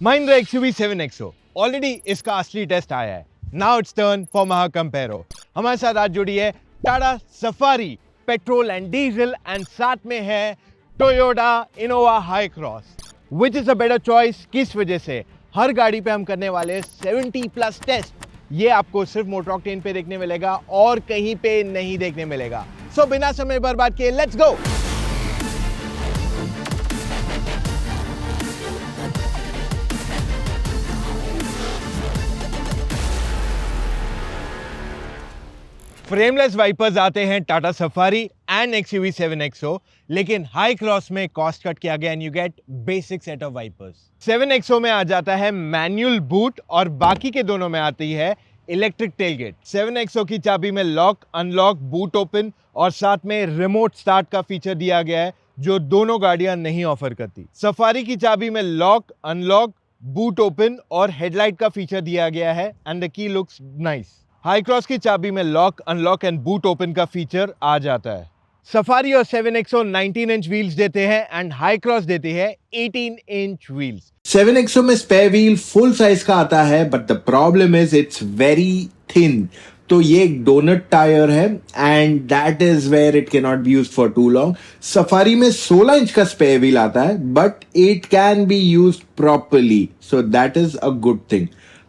Mahindra XUV 7XO already इसका असली test आया है. नाउ इट्स टर्न फॉर महा कंपेरो. हमारे साथ आज जुड़ी है Tata safari petrol and diesel and साथ में है Toyota Innova high cross. Which is a better choice? किस वजह से? हर गाड़ी पे हम करने वाले 70+ टेस्ट. ये आपको सिर्फ मोटर ऑक्टेन पे देखने मिलेगा और कहीं पे नहीं देखने मिलेगा. सो बिना समय बर्बाद किए लेट्स गो. फ्रेमलेस वाइपर्स आते हैं Tata safari and XUV 7XO, लेकिन हाई क्रॉस में कॉस्ट कट किया गया and you get basic set of wipers. 7XO में आ जाता है मैनुअल बूट और बाकी के दोनों में आती है इलेक्ट्रिक टेलगेट. 7XO की चाबी में लॉक, अनलॉक, बूट ओपन और साथ में रिमोट स्टार्ट का फीचर दिया गया है जो दोनों गाड़ियां नहीं ऑफर करती. सफारी की चाबी में लॉक, अनलॉक, बूट ओपन और हेडलाइट का फीचर दिया गया है and the key looks nice. High cross की चाबी में lock, unlock and boot open का फीचर आ जाता है. सफारी और 7XO 19 इंच व्हील्स देते हैं एंड हाई क्रॉस देती है 18 इंच व्हील्स. 7XO में स्पेयर व्हील फुल साइज का आता है but the problem is it's very thin. तो ये एक डोनट टायर है and that is where it can not be used for too long. Safari में 16 इंच का स्पेयर व्हील आता है but it can be used properly, so that is a good thing.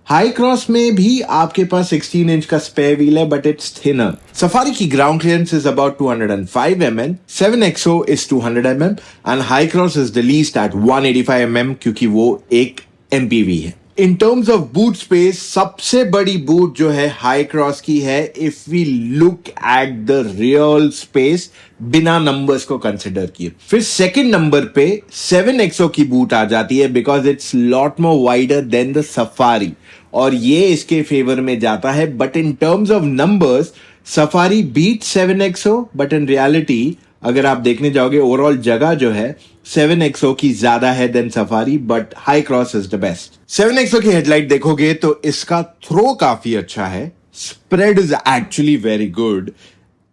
Hycross में भी आपके पास 16 inch का spare wheel है बट इट्स थिनर. सफारी की ground clearance is about 205 mm, 7XO is 200 mm and Hycross is the least at 185 mm क्योंकि वो एक MPV है. In terms of boot space सबसे बड़ी बूट जो है हाई क्रॉस की है if we look at the real space बिना नंबर्स को कंसिडर किए. फिर सेकंड नंबर पे 7XO की बूट आ जाती है because it's lot more wider than the Safari और ये इसके फेवर में जाता है. But in terms of numbers Safari beat 7XO but in reality अगर आप देखने जाओगे ओवरऑल जगह जो है 7XO की ज्यादा है then Safari but Hycross is the best. 7XO की हेडलाइट देखोगे तो इसका थ्रो काफी अच्छा है. Spread is actually very good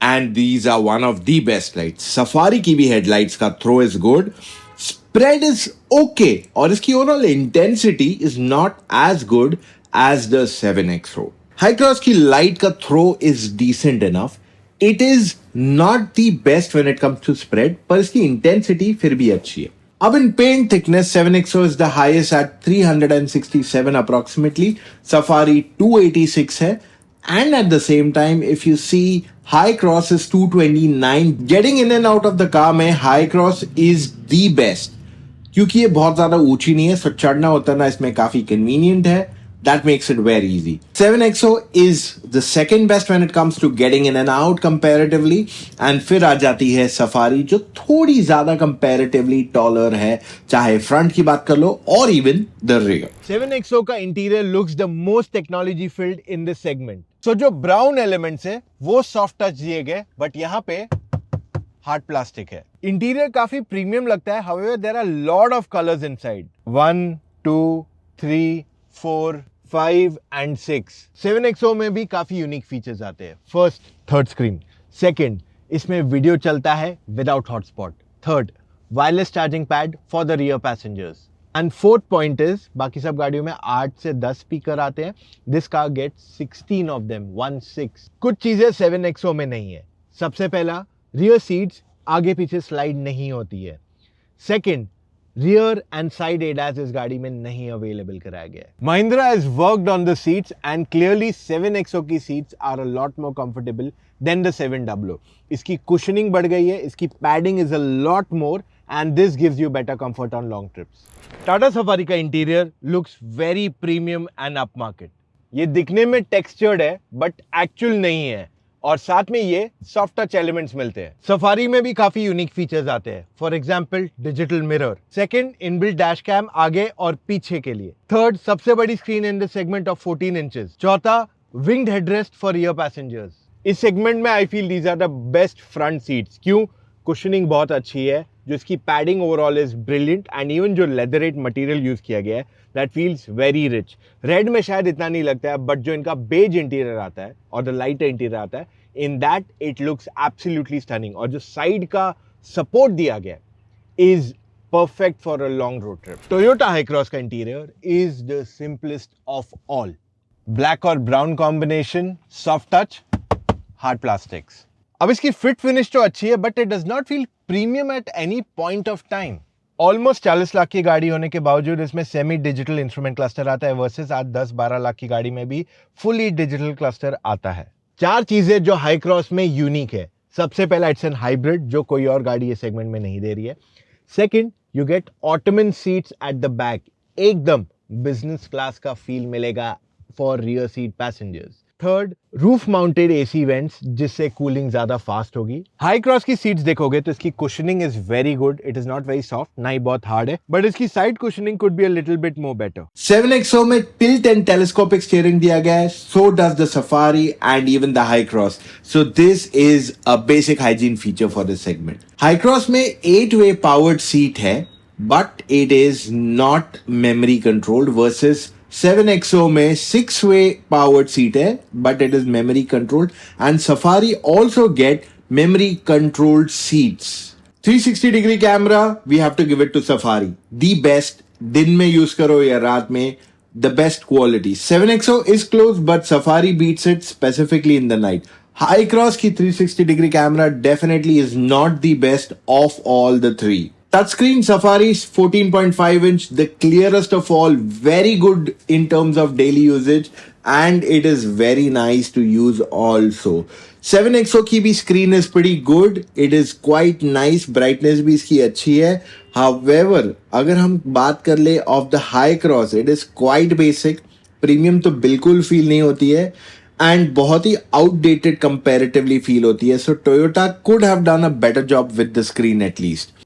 and these are one of the best lights. Safari की भी हेडलाइट्स का throw is good, spread is okay और इसकी overall intensity is not as good as the 7XO. Hycross की light का throw is decent enough. It is not the best when it comes to spread पर इसकी intensity फिर भी अच्छी है. अब in paint thickness 7XO is the highest eight 367 approximately. Safari 286 है and at the same time if you see high cross is 229. getting in and out of the car में high cross is the best क्योंकि ये बहुत ज्यादा ऊंची नहीं है सो चढ़ना उतरना इसमें काफी कन्वीनियंट है. That makes it very easy. 7XO is the second best when it comes to getting in and out comparatively. And फिर आ जाती है सफारी जो थोड़ी ज्यादा comparatively taller है चाहे फ्रंट की बात कर लो और even the rear. 7XO का interior looks the most technology field in this segment. So जो ब्राउन एलिमेंट्स है वो सॉफ्ट टच दिए गए बट यहाँ पे हार्ड प्लास्टिक है. इंटीरियर काफी प्रीमियम लगता है. However there are lot of colours inside. 1 2 3 4 5 and 6. 7XO में भी काफी यूनिक फीचर्स आते हैं. First, third screen. सेकंड, इसमें वीडियो चलता है without hotspot. Third, wireless charging pad for the rear passengers. And fourth point is बाकी सब गाड़ियों में 8 से 10 स्पीकर आते हैं. This car get 16 of them, 16. कुछ चीजें 7XO में नहीं है. सबसे पहला, रियर सीट्स आगे पीछे स्लाइड नहीं होती है. Second, rear and side ADAS इस गाड़ी में नहीं अवेलेबल कराया गया है. Mahindra has worked on the seats and clearly 7XO की seats are a lot more comfortable than the 700. इसकी कुशनिंग बढ़ गई है, इसकी padding is a lot more and this gives you better comfort on long trips. Tata Safari का interior looks very premium and up market. ये दिखने में textured है बट एक्चुअल नहीं है और साथ में ये सॉफ्ट टच एलिमेंट्स मिलते हैं. सफारी में भी काफी यूनिक फीचर्स आते हैं. For example digital mirror. Second, inbuilt dash cam आगे और पीछे के लिए. थर्ड, सबसे बड़ी screen in this segment of 14 inches. चौथा, winged headrest for rear passengers. इस सेगमेंट में I feel these are the best front seats. क्यों? कुशनिंग बहुत अच्छी है, जो इसकी padding overall is brilliant and even जो लेदरेट मटेरियल यूज किया गया है that feels very rich. Red में शायद इतना नहीं लगता है बट जो इनका बेज इंटीरियर आता है और द लाइट इंटीरियर आता है in that it looks absolutely stunning. और जो साइड का सपोर्ट दिया गया is perfect for a long road trip. Toyota Hycross का interior is the simplest of all. Black और brown combination, soft touch, hard plastics. अब इसकी फिट फिनिश तो अच्छी है, but it does not feel premium at any point of time. Almost 40 lakh की गाड़ी होने के बावजूद इसमें सेमी डिजिटल इंस्ट्रूमेंट क्लस्टर आता है, वर्सेस आज 10-12 लाख की गाड़ी में भी फुली डिजिटल क्लस्टर आता है. 4 चीजें जो हाई क्रॉस में यूनिक है. सबसे पहला, इट्स एन हाइब्रिड, जो कोई और गाड़ी ये सेगमेंट में नहीं दे रही है. Second, you get Ottoman seats eight the back. एकदम बिजनेस क्लास का फील मिलेगा for rear seat passengers. Third, roof mounted AC vents, जिससे कूलिंग ज्यादा फास्ट होगी. हाई क्रॉस की सीट्स देखोगे तो इसकी cushioning is very good. It is not very soft, ना ही बहुत हार्ड है, बट इसकी side cushioning could be a little bit more better. 7XO में tilt and telescopic steering दिया गया है. So does the Safari and even the Hycross. So this is a basic hygiene feature for this segment. Hycross में 8-way powered seat है, but it is not memory controlled versus 7XO में 6-way powered seat है, but it is memory controlled. And Safari also get memory controlled seats. 360-degree camera, we have to give it to Safari. The best, दिन में use करो या रात में, the best quality. 7XO is close, but Safari beats it specifically in the night. Hycross की 360-degree camera definitely is not the best of all the three. Touchscreen Safari's 14.5 inch, the clearest of all, very good in terms of daily usage, and it is very nice to use also. 7XO की भी screen is pretty good, it is quite nice, brightness भी इसकी अच्छी है. However, अगर हम बात कर ले of the Hycross, it is quite basic, premium तो बिल्कुल feel नहीं होती है, and बहुत ही outdated comparatively feel होती है. So Toyota could have done a better job with the screen at least.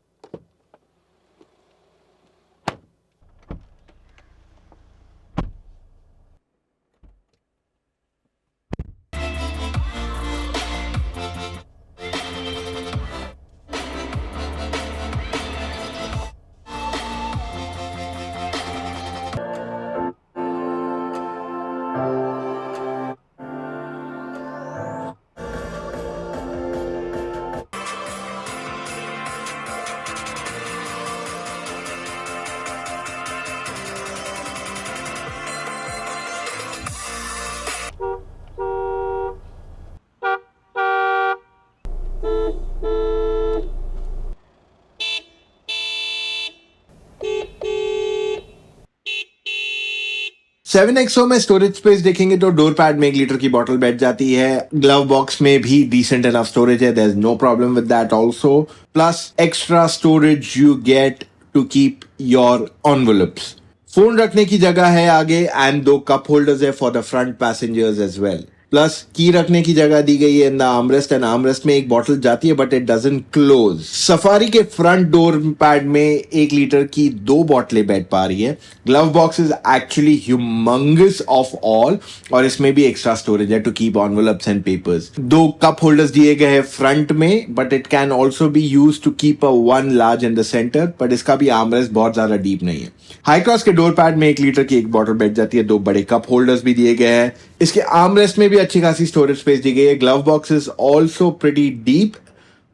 Seven XO में स्टोरेज स्पेस देखेंगे तो डोर पैड में 1 लीटर की बॉटल बैठ जाती है. ग्लव बॉक्स में भी डिसेंट इनफ स्टोरेज है, there is no problem with that also. Plus extra storage you get to keep your envelopes. Phone रखने की जगह है आगे, एंड 2 कप होल्डर्स है for the front passengers as well. Plus की रखने की जगह दी गई है in the armrest, and armrest में एक बॉटल जाती है but it doesn't close. Safari के फ्रंट डोर पैड में 1 लीटर की 2 बॉटलें बैठ पा रही है. Glove box is actually humongous of all, और इसमें भी एक्स्ट्रा स्टोरेज है to keep envelopes and papers. 2 cup holders दिए गए हैं फ्रंट में, but it can also be use to keep a 1 large in the centre, but इसका भी आर्मरेस्ट बहुत ज्यादा डीप नहीं है. हाईक्रॉस के डोर पैड में 1 लीटर की एक बॉटल बैठ जाती है. 2 बड़े कप होल्डर्स भी दिए गए हैं. इसके आर्मरेस्ट में भी अच्छी खासी स्टोरेज स्पेस दी गई है. Glove box is also pretty deep.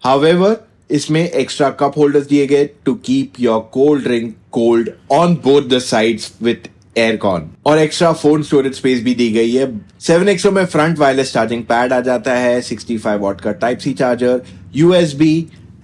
However, इसमें एक्स्ट्रा कप होल्डर्स दिए गए to keep your cold drink cold on both the sides with aircon, और एक्स्ट्रा फोन स्टोरेज स्पेस भी दी गई है. 7XO में फ्रंट वायरलेस चार्जिंग पैड आ जाता है, 65 वॉट का type C charger, USB,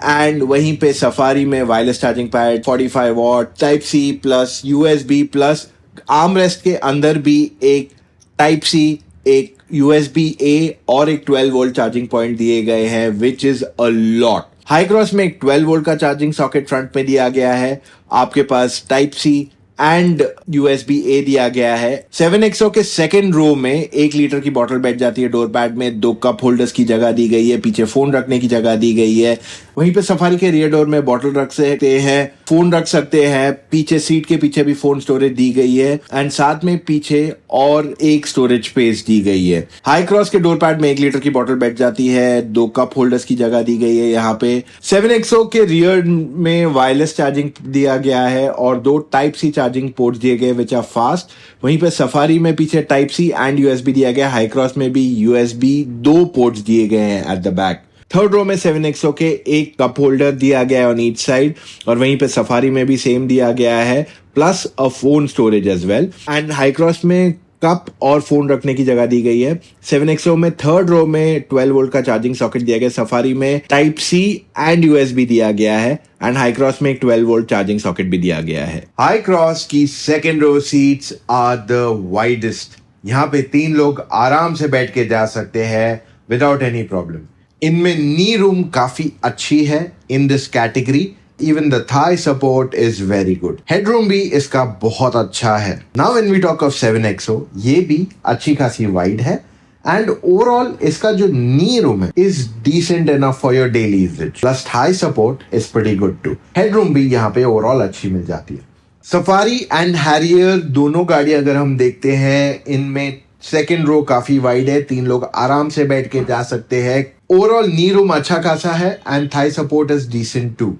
and वहीं पे सफारी में wireless charging pad, 45 watt type C plus USB, plus armrest के अंदर भी एक टाइप सी, एक यूएसबी ए और एक 12 वोल्ट चार्जिंग पॉइंट दिए गए हैं, विच इज अ लॉट. हाईक्रॉस में एक 12 वोल्ट का चार्जिंग सॉकेट फ्रंट में दिया गया है. आपके पास type C and USB A दिया गया है. 7XO के सेकेंड रो में 1 लीटर की बॉटल बैठ जाती है. डोर पैड में 2 कप होल्डर्स की जगह दी गई है, पीछे फोन रखने की जगह दी गई है. वहीं पे सफारी के रियर डोर में बॉटल रख सकते हैं, फोन रख सकते हैं, पीछे सीट के पीछे भी फोन स्टोरेज दी गई है, एंड साथ में पीछे और एक स्टोरेज स्पेस दी गई है. हाई क्रॉस के डोर पैड में 1 लीटर की बॉटल बैठ जाती है. 2 कप होल्डर्स की जगह दी गई है यहाँ पे. 7XO के रियर में वायरलेस चार्जिंग दिया गया है और 2 टाइप सी चार्जिंग पोर्ट्स दिए गए विच आर फास्ट. वहीं पे सफारी में पीछे टाइप सी एंड यूएसबी दिया गया. हाई क्रॉस में भी यूएसबी 2 पोर्ट्स दिए गए हैं at the back. Third row में 7XO के एक कप होल्डर दिया गया है ऑन ईच साइड, और वहीं पे सफारी में भी सेम दिया गया है, plus a phone storage as well. And Hycross में कप और फोन रखने की जगह दी गई है। 7XO में थर्ड रो में 12 वोल्ट का चार्जिंग सॉकेट दिया गया, सफारी में टाइप सी एंड यूएसबी दिया गया है, एंड हाई क्रॉस में एक 12 वोल्ट चार्जिंग सॉकेट भी दिया गया है। हाई क्रॉस की second row seats are the widest. यहाँ पे 3 लोग आराम से बैठ के जा सकते हैं विदाउट एनी प्रॉब्लम। इनमें नी रूम काफी अच्छी है in this category. Even the thigh support is very good. Headroom भी इसका बहुत अच्छा है। Now when we talk of 7XO, ये भी अच्छी खासी वाइड है, and overall इसका जो knee room है is decent enough for your daily usage. Plus thigh support is pretty good too. Headroom भी यहाँ पे overall अच्छी मिल जाती है। सफारी एंड हैरियर दोनों गाड़ी अगर हम देखते हैं, इनमें सेकेंड रो काफी वाइड है, 3 लोग आराम से बैठ के जा सकते हैं। ओवरऑल नी रूम अच्छा खासा है, and thigh support is decent too.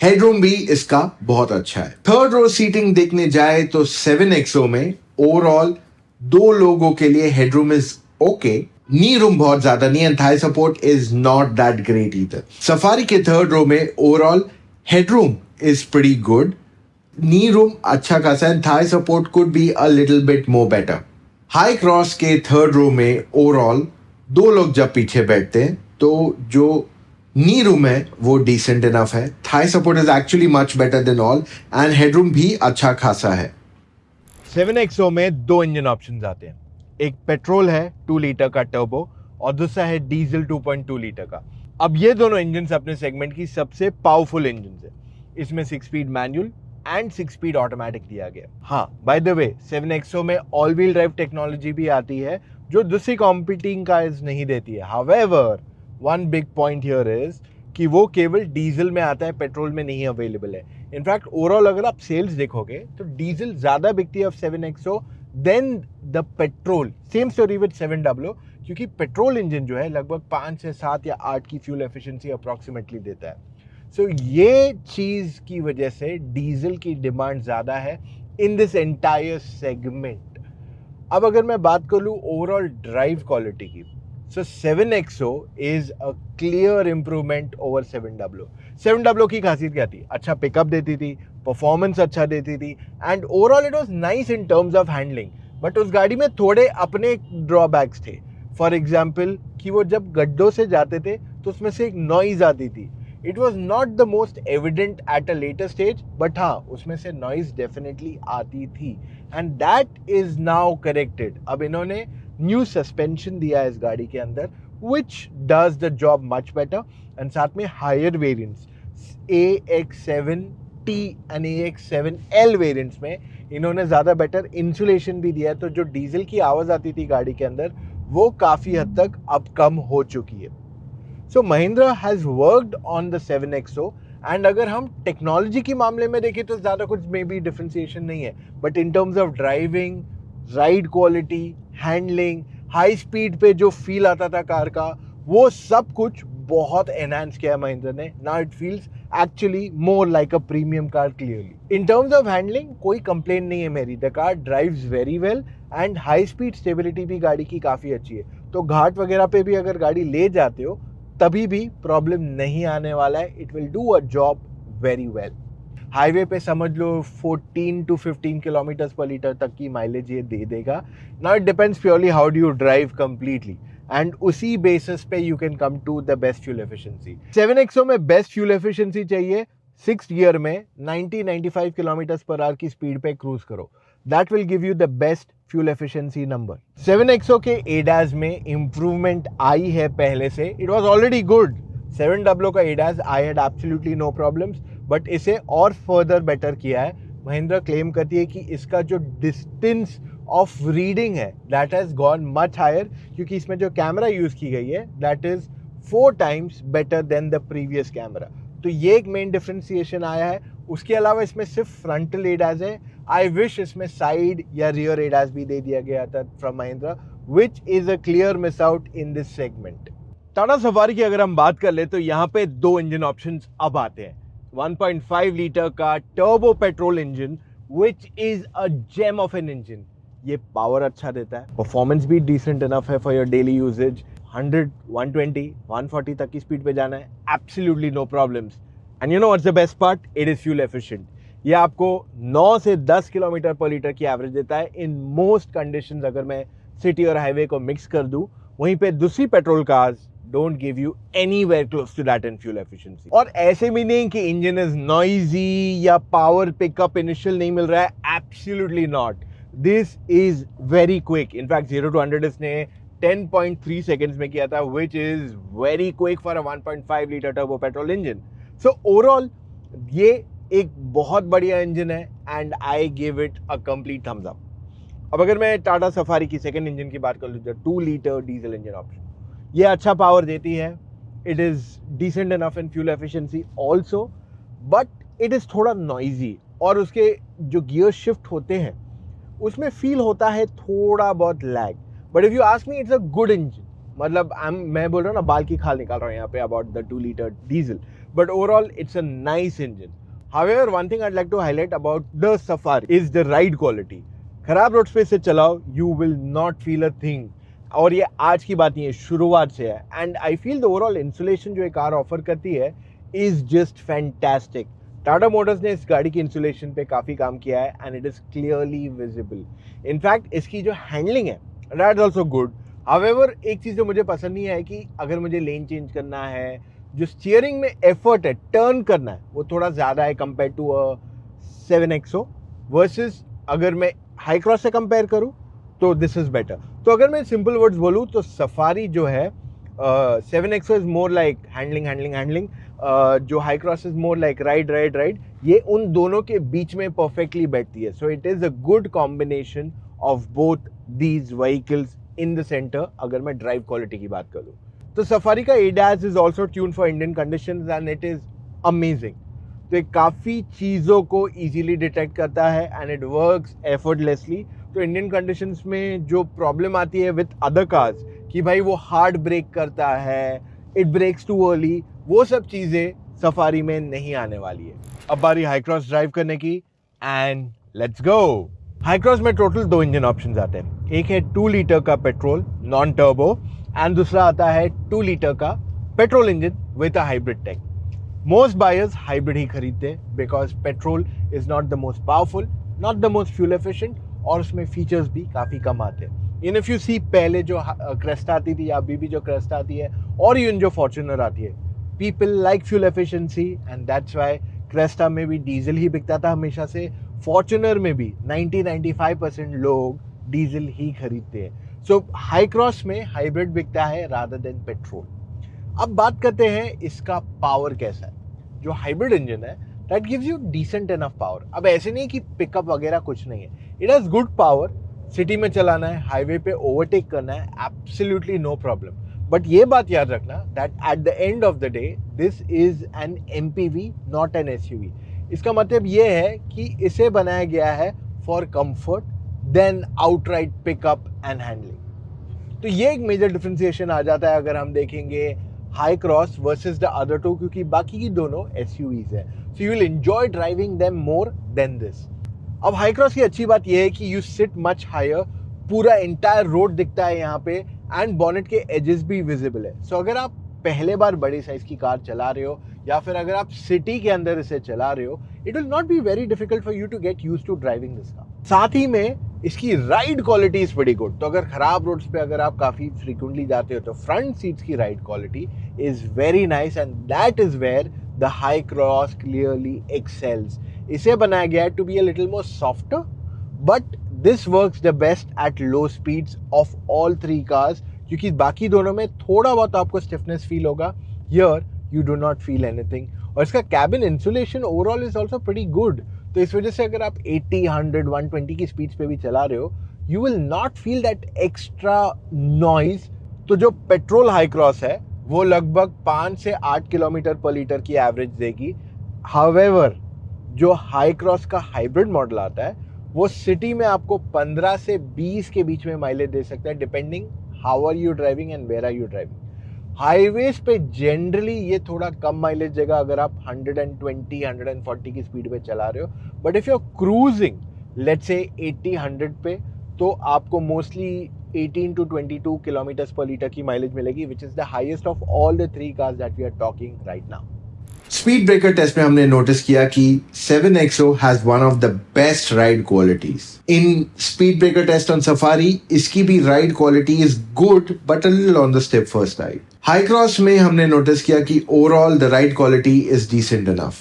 Headroom भी इसका बहुत अच्छा है। थर्ड रो सीटिंग देखने जाए तो 7XO में ओवरऑल 2 लोगों के लिए headroom is okay, knee room बहुत ज्यादा नहीं है, Thai support is not that great either. Safari के थर्ड रो में overall headroom is pretty good, knee room अच्छा खासा है, Thai support could be a little bit more better. High cross के थर्ड रो में ओवरऑल 2 लोग जब पीछे बैठते हैं तो जो नी रूम है वो डिसेंट इनफ है, Thai support is actually much better than all, and headroom भी अच्छा खासा है। 7XO में 2 इंजन ऑप्शंस आते हैं, एक पेट्रोल है 2 लीटर का टर्बो और दूसरा है डीजल 2.2 लीटर का। अब ये दोनों इंजन अपने सेगमेंट की सबसे पावरफुल इंजन है। इसमें 6 speed manual and 6 speed automatic दिया गया। हाँ, बाय द वे 7XO में ऑल व्हील ड्राइव टेक्नोलॉजी भी आती है जो दूसरी कॉम्पिटिंग कार्स नहीं देती है। However one big point here is कि वो केवल डीजल में आता है, पेट्रोल में नहीं अवेलेबल है। इनफैक्ट ओवरऑल अगर आप सेल्स देखोगे तो डीजल ज्यादा बिकती है of 7XO then the petrol. Same story with 700, क्योंकि पेट्रोल इंजन जो है लगभग 5 से 7 या 8 की फ्यूल एफिशिएंसी अप्रॉक्सीमेटली देता है। सो ये चीज की वजह से डीजल की डिमांड ज्यादा है इन दिस एंटायर सेगमेंट। अब अगर मैं बात कर लूँ ओवरऑल ड्राइव क्वालिटी की, so 7XO is a clear improvement over 700। 700 की खासियत क्या थी? अच्छा पिकअप देती थी, परफॉर्मेंस अच्छा देती थी, and overall it was nice in terms of handling. But उस गाड़ी में थोड़े अपने ड्रॉबैक्स थे। फॉर एग्जाम्पल कि वो जब गड्ढों से जाते थे तो उसमें से एक नॉइज आती थी। It was not the most evident at a later stage, but हाँ उसमें से नॉइज डेफिनेटली आती थी, and that is now corrected. अब इन्होंने न्यू सस्पेंशन दिया है इस गाड़ी के अंदर which does the job much better, and साथ में higher variants AX7T and AX7L variants में इन्होंने ज़्यादा बेटर इंसुलेशन भी दिया है। तो जो डीजल की आवाज़ आती थी गाड़ी के अंदर वो काफ़ी हद तक अब कम हो चुकी है। So Mahindra has worked on the 7XO, and अगर हम टेक्नोलॉजी के मामले में देखें तो ज़्यादा कुछ मे बी डिफ्रेंसिएशन नहीं है, but in terms of driving, ride quality, handling, high speed पे जो फील आता था कार का, वो सब कुछ बहुत एनहांस किया है महिंद्रा ने। Now it feels actually more like a premium car clearly. In terms of handling कोई कंप्लेन नहीं है मेरी, the car drives very well, and high speed stability भी गाड़ी की काफ़ी अच्छी है। तो घाट वगैरह पे भी अगर गाड़ी ले जाते हो तभी भी प्रॉब्लम नहीं आने वाला है। It will do a job very well. Highway पे समझ लो 14 to 15 किलोमीटर पर लीटर तक की माइलेज ये दे देगा। Now it depends purely how do you drive completely, and उसी बेसिस पे you can come to the best fuel efficiency. 7XO में बेस्ट फ्यूल एफिशिएंसी चाहिए, 6th गियर में 90-95 किलोमीटर पर आवर की स्पीड पे क्रूज करो, that will give you the best fuel efficiency number. 7XO के ADAS में improvement आई है पहले से, इट वाज ऑलरेडी गुड। 700 का ADAS I had absolutely no problems, but इसे और फर्दर बेटर किया है। महिंद्रा क्लेम करती है कि इसका जो डिस्टेंस ऑफ रीडिंग है that has gone much higher, क्योंकि इसमें जो कैमरा यूज की गई है that is 4 times better than the previous camera. तो ये एक मेन डिफरेंशिएशन आया है। उसके अलावा इसमें सिर्फ फ्रंटल एडास है। आई विश इसमें साइड या रियर एडास भी दे दिया गया था from Mahindra, which is a clear miss out in this segment. Tata safari की अगर हम बात कर ले तो यहाँ पे 2 इंजन ऑप्शंस अब आते हैं। 1.5 लीटर का turbo petrol engine which is a gem of an engine. ये पावर अच्छा देता है, परफॉर्मेंस भी डिसेंट इनफ है फॉर योर डेली यूजेज, 100, 120, 140 तक की स्पीड पे जाना है, absolutely no problems. And you know what's the best part, it is fuel efficient. ये आपको 9 से 10 किलोमीटर पर लीटर की एवरेज देता है इन मोस्ट कंडीशंस. अगर मैं सिटी और हाईवे को मिक्स कर दूं, वहीं पे दूसरी petrol cars don't give you anywhere close to that in fuel efficiency. और ऐसे भी नहीं कि इंजन इज नॉइजी या पावर पिकअप इनिशियल नहीं मिल रहा है, absolutely not. This is very quick. In fact 0 to 100 इसने 10.3 seconds में किया था, which is very quick for a 1.5 liter turbo petrol engine. So overall ये एक बहुत बढ़िया इंजन है and I give it a complete thumbs up. अब अगर मैं टाटा सफारी की सेकंड इंजन की बात कर लूँ, 2 लीटर डीजल इंजन ऑप्शन, ये अच्छा पावर देती है. It is decent enough in fuel efficiency also, but it is थोड़ा नॉइजी. और उसके जो गियर शिफ्ट होते हैं उसमें फील होता है थोड़ा बहुत lag. But if you ask me, it's a good engine. मतलब मैं बोल रहा हूँ ना, बाल की खाल निकाल रहा हूँ यहाँ पे about the 2 litre diesel, but overall it's a nice engine. However, one thing I'd like to highlight about the Safari is the ride quality. खराब रोड्स पे इसे चलाओ, you will not feel a thing. और ये आज की बात नहीं है, शुरुआत से है. And I feel the overall insulation जो ये कार ऑफर करती है is just fantastic. Tata Motors ने इस गाड़ी की इंसुलेशन पे काफ़ी काम किया है and it is clearly visible. In fact इसकी जो हैंडलिंग है that is also good. However एक चीज़ जो मुझे पसंद नहीं है कि अगर मुझे लेन चेंज करना है, जो स्टीयरिंग में एफर्ट है टर्न करना है, वो थोड़ा ज़्यादा है कंपेयर टू 7XO वर्सेस अगर मैं हाई क्रॉस से कंपेयर करूँ तो दिस इज़ बेटर. तो अगर मैं सिंपल वर्ड्स बोलूँ तो सफारी जो है 7XO is more like handling. जो Hycross is more like ride. ये उन दोनों के बीच में परफेक्टली बैठती है. So it is a good combination of both these vehicles in the centre अगर मैं ड्राइव क्वालिटी की बात करूँ. तो सफारी का ADAS is also tune for Indian conditions and it is amazing. तो ये काफ़ी चीज़ों को इजीली डिटेक्ट करता है एंड इट वर्क्स एफर्टलेसली. तो इंडियन कंडीशंस में जो प्रॉब्लम आती है विद अदर कार्स कि भाई वो हार्ड ब्रेक करता है, इट ब्रेक्स टू अर्ली, वो सब चीज़ें सफारी में नहीं आने वाली है. अब बारी हाई क्रॉस ड्राइव करने की and let's go. High cross में टोटल 2 इंजन ऑप्शंस आते हैं. एक है 2 लीटर का पेट्रोल नॉन टर्बो एंड दूसरा आता है 2 लीटर का petrol engine with a hybrid tech. Most buyers hybrid ही खरीदते हैं because petrol is not the most powerful, not the most fuel efficient और उसमें फीचर्स भी काफ़ी कम आते हैं. इन इफ यू सी पहले जो क्रेस्टा आती थी या अभी भी जो क्रेस्टा आती है और इवन जो फॉर्च्यूनर आती है, people like fuel efficiency and that's why Cresta में भी डीजल ही बिकता था हमेशा से. फॉर्च्यूनर में भी 90-95% लोग डीजल ही खरीदते हैं. सो हाई क्रॉस में हाइब्रिड बिकता है रादर देन पेट्रोल. अब बात करते हैं इसका पावर कैसा है. जो हाइब्रिड इंजन है that gives you decent enough power. अब ऐसे नहीं कि पिकअप वगैरह कुछ नहीं है, it has good power. City में चलाना है, हाईवे पे ओवरटेक करना है, एब्सोल्युटली नो प्रॉब्लम. बट ये बात याद रखना that at the end of the day this is N MPV not an SUV. इसका मतलब ये है कि इसे बनाया गया है for comfort then outright pickup and handling. तो ये एक मेजर डिफरेंशिएशन आ जाता है अगर हम देखेंगे Hycross versus the other two, क्योंकि बाकी की दोनों SUVs हैं. So you will enjoy driving them more than this. अब हाई क्रॉस की अच्छी बात यह है कि यू सिट मच हायर, पूरा इंटायर रोड दिखता है यहाँ पे एंड बॉनेट के एजेस भी विजिबल है. सो अगर आप पहले बार बड़ी साइज की कार चला रहे हो या फिर अगर आप सिटी के अंदर इसे चला रहे हो, it will not be very difficult for you to get used to driving this car. साथ ही में इसकी ride quality is pretty good. तो अगर खराब रोड्स पे अगर आप काफी फ्रीक्वेंटली जाते हो तो फ्रंट सीट्स की ride quality is very nice and that is where the Hycross clearly excels. इसे बनाया गया है to be a little more softer, but this works the best at low speeds of all 3 cars, क्योंकि बाकी दोनों में थोड़ा बहुत आपको स्टिफनेस फील होगा. Here you do not feel anything. और इसका cabin insulation overall is also pretty good. तो इस वजह से अगर आप 80, 100, 120 की स्पीड्स पे भी चला रहे हो, you will not feel that extra noise. तो जो पेट्रोल हाई क्रॉस है वो लगभग 5 से 8 किलोमीटर पर लीटर की एवरेज देगी. हाउएवर जो हाई क्रॉस का हाइब्रिड मॉडल आता है वो सिटी में आपको 15 से 20 के बीच में माइलेज दे सकता है, depending how are you driving and where are you driving. Highways पे जनरली ये थोड़ा कम माइलेज देगा अगर आप 120, 140 की स्पीड पे चला रहे हो. But if you are cruising let's say 80, 100 पे, तो आपको mostly 18 to 22 kilometres per litre की माइलेज मिलेगी, which is the highest of all the 3 cars that we are talking right now. Speed breaker test में हमने नोटिस किया कि 7XO has one of the best ride qualities. In speed breaker test on Safari, इसकी भी ride quality is good but a little on the stiff first side. High Cross में हमने notice किया कि overall the ride quality is decent enough.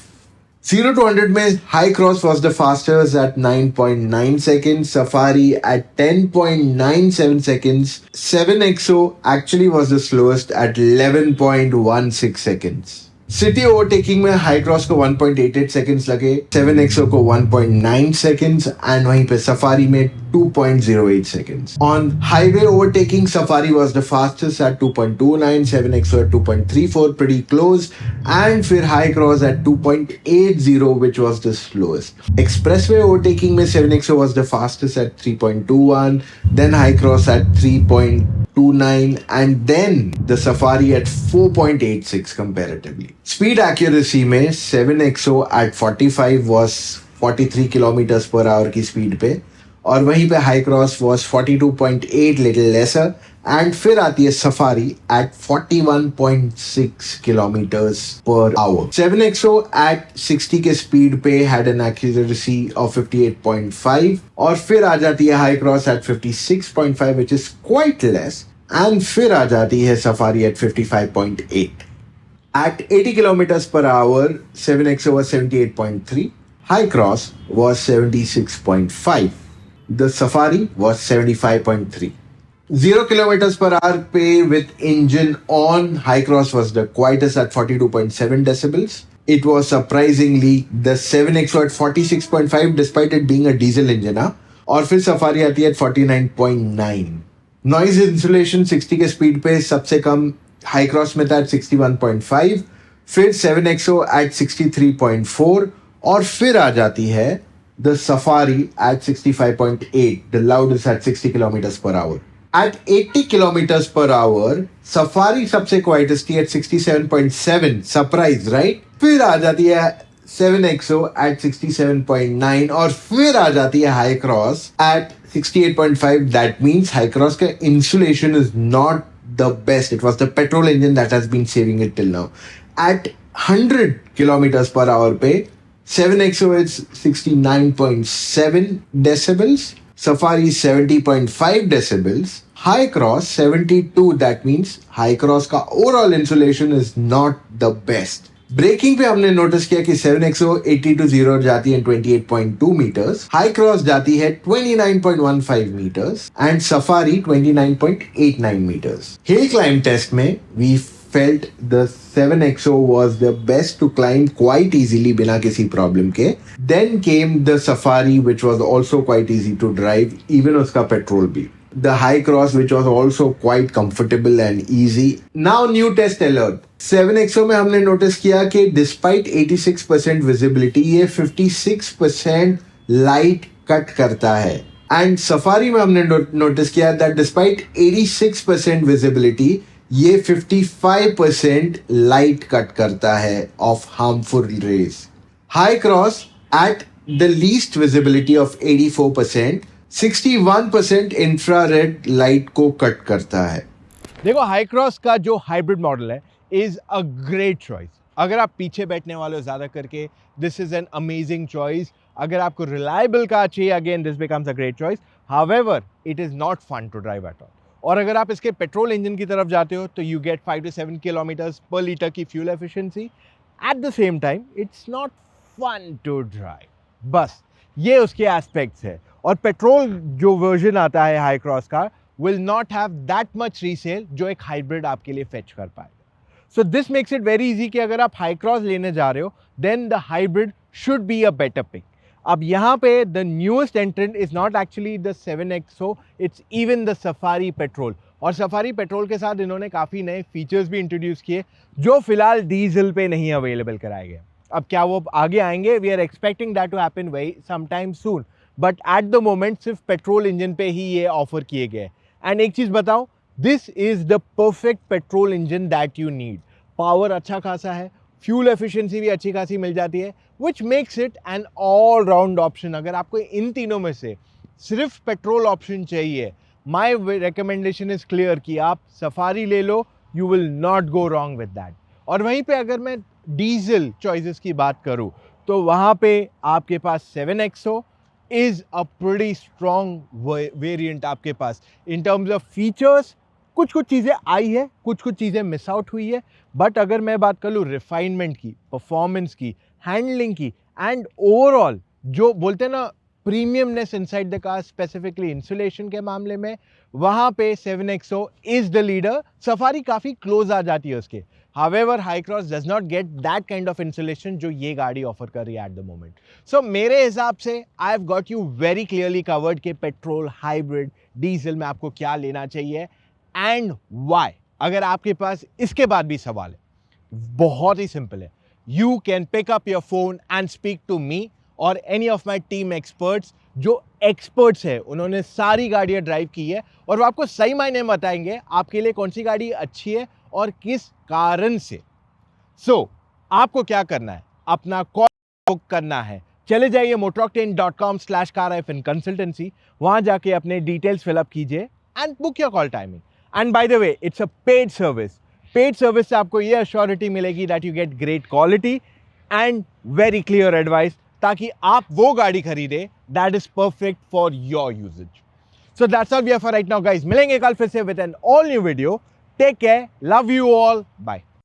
0 to 100 में High Cross was the fastest at 9.9 seconds, Safari at 10.97 seconds. 7XO actually was the slowest at 11.16 seconds. City overtaking में high cross को 1.88 seconds लगे, 7XO को 1.9 seconds and वहीं पे Safari में 2.08 seconds. On highway overtaking Safari was the fastest at 2.29, 7XO at 2.34, pretty close, and फिर Hycross at 2.80 which was the slowest. Expressway overtaking में 7XO was the fastest at 3.21, then Hycross at 3.29 and then the Safari at 4.86 comparatively. Speed accuracy में 7XO at 45 was 43 kilometers per hour की speed पे, और वहीं पे high cross was 42.8, little lesser, and फिर आती है safari at 41.6 kilometers per hour. 7XO at 60 के स्पीड पे had an accuracy of 58.5, और फिर आ जाती है Hycross at 56.5 which is quite less, and फिर आ जाती है safari at 55.8. At 80 kilometers per hour, 7XO was 78.3, High Cross was 76.5, the Safari was 75.3. 0 kilometers per hour पे with engine on, High Cross was the quietest at 42.7 decibels. It was surprisingly the 7XO at 46.5 despite it being a diesel engine, और फिर safari आती है at 49.9. Noise insulation 60 के speed पे सबसे कम high cross में था 61.5, फिर 7XO at 63.4, और फिर आ जाती है the safari at 65.8, the loudest at 60 kilometers per hour. At 80 kilometers per hour, safari सबसे क्वाइटेस्ट थी at 67.7, सरप्राइज राइट? फिर आ जाती है 7XO at 67.9, और फिर आ जाती है Hycross at 68.5. That means high cross का insulation is not the best. It was the petrol engine that has been saving it till now. At 100 kilometers per hour पे 7XO is 69.7 decibels, Safari 70.5 decibels, High Cross 72. That means High Cross का overall insulation is not the best. Braking पे हमने notice किया कि 7XO 80 to 0 जाती है 28.2 metres, high cross जाती है 29.15 metres and Safari 29.89 metres. Hill climb test में we felt the 7XO was the best to climb quite easily बिना किसी प्रॉब्लम के. Then came the Safari which was also quite easy to drive, even उसका petrol भी. The High Cross which was also quite comfortable and easy. Now new test alert. 7XO में हमने notice किया कि despite 86% visibility ये 56% light cut करता है. And safari में हमने नोटिस किया that despite 86% visibility ये 55% लाइट कट करता है of harmful rays. High Cross at the least visibility of 84%, 61% infrared light को कट करता है. देखो हाई क्रॉस का जो हाइब्रिड मॉडल है इज अ ग्रेट चॉइस. अगर आप पीछे बैठने वाले हो ज़्यादा करके, this is an amazing choice. अगर आपको रिलायबल कार चाहिए, again this becomes a great choice. However it is not fun to drive at all. और अगर आप इसके पेट्रोल इंजन की तरफ जाते हो तो you get 5 to 7 kilometres per litre की fuel efficiency. At the same time it's not fun to drive. बस ये उसके एस्पेक्ट्स है. और पेट्रोल जो वर्जन आता है हाई क्रॉस का will not have that much resale जो एक हाइब्रिड आपके लिए फेच कर पाएगा. So this makes it very easy कि अगर आप हाई क्रॉस लेने जा रहे हो then the hybrid should be a better pick. अब यहाँ पे the newest entrant is not actually the 7XO, it's even the Safari petrol. और सफारी पेट्रोल के साथ इन्होंने काफ़ी नए फीचर्स भी इंट्रोड्यूस किए जो फिलहाल डीजल पे नहीं अवेलेबल कराए गए. अब क्या वो आगे आएंगे? We are expecting that to happen very sometime soon, but at the moment सिर्फ पेट्रोल इंजन पे ही ये ऑफर किए गए. एंड एक चीज़ बताऊं, this is the perfect petrol engine that you need. Power अच्छा खासा है, फ्यूल एफिशिएंसी भी अच्छी खासी मिल जाती है, which makes it an all round option. अगर आपको इन तीनों में से सिर्फ पेट्रोल ऑप्शन चाहिए, माय रिकमेंडेशन इज क्लियर कि आप सफारी ले लो, you will not go wrong with that. और वहीं पे अगर मैं डीजल चॉइसेस की बात करूं तो वहां पे आपके पास 7XO is a pretty strong variant आपके पास इन टर्म्स ऑफ फीचर्स। कुछ कुछ चीज़ें आई है, कुछ कुछ चीज़ें मिस आउट हुई है, बट अगर मैं बात कर लूँ रिफाइनमेंट की, परफॉर्मेंस की, हैंडलिंग की एंड ओवरऑल जो बोलते हैं ना premiumness inside the car, specifically insulation के मामले में, वहाँ पे 7XO is the leader. Safari काफ़ी क्लोज आ जाती है उसके। However, Hycross does not get that kind of insulation जो ये गाड़ी ऑफर कर रही है at the moment. So मेरे हिसाब से I have got you very clearly covered कि पेट्रोल, हाइब्रिड, डीजल में आपको क्या लेना चाहिए एंड why. अगर आपके पास इसके बाद भी सवाल है, बहुत ही सिंपल है, you can pick up your phone and speak to me और any of my team experts जो एक्सपर्ट्स है, उन्होंने सारी गाड़ियां ड्राइव की है और वो आपको सही मायने में बताएंगे आपके लिए कौन सी गाड़ी अच्छी है और किस कारण से। सो आपको क्या करना है, अपना कॉल बुक करना है, चले जाइए motoroctane.com/car-consultancy, वहां जाके अपने डिटेल्स फिलअप कीजिए and book your call timing. And by the way it's a paid service. Paid service से आपको ये अश्योरिटी मिलेगी that you get great quality and very clear advice, ताकि आप वो गाड़ी खरीदे that is perfect for your usages. So that's all we have for right now guys. मिलेंगे कल फिर से with an all new video. Take care, love you all, bye.